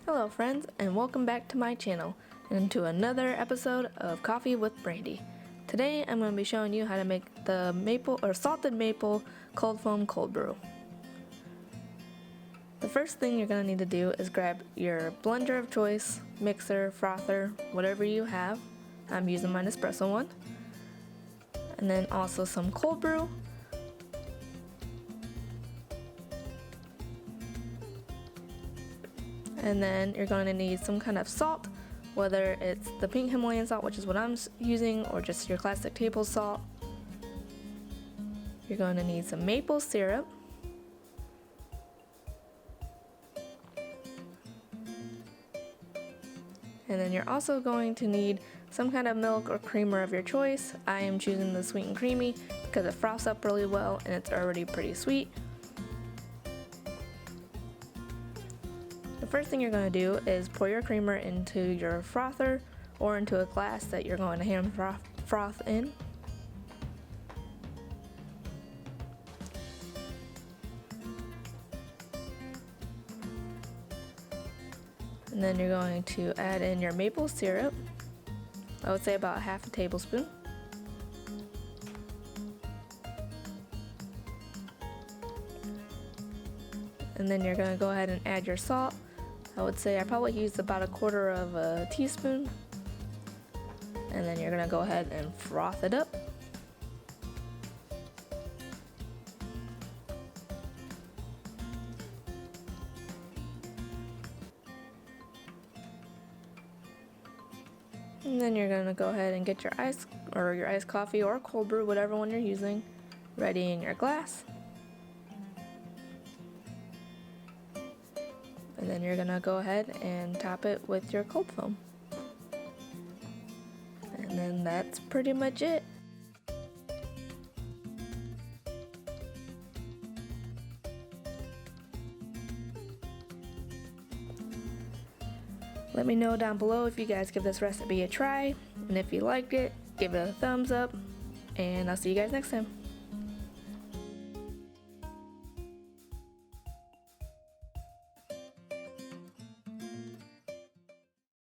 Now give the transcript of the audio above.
Hello friends, and welcome back to my channel and to another episode of Coffee with Brandy. Today I'm going to be showing you how to make the salted maple cold foam cold brew. The first thing you're going to need to do is grab your blender of choice, mixer, frother, whatever you have. I'm using my Nespresso one. And then also some cold brew. And then you're going to need some kind of salt, whether it's the pink Himalayan salt, which is what I'm using, or just your classic table salt. You're going to need some maple syrup. And then you're also going to need some kind of milk or creamer of your choice. I am choosing the sweet and creamy because it froths up really well and it's already pretty sweet. The first thing you're going to do is pour your creamer into your frother or into a glass that you're going to hand froth in. And then you're going to add in your maple syrup. I would say about half a tablespoon. And then you're going to go ahead and add your salt. I would say I probably used about a quarter of a teaspoon. And then you're going to go ahead and froth it up. And then you're going to go ahead and get your iced coffee or cold brew, whatever one you're using, ready in your glass. And then you're going to go ahead and top it with your cold foam. And then that's pretty much it. Let me know down below if you guys give this recipe a try, and if you liked it, give it a thumbs up, and I'll see you guys next time.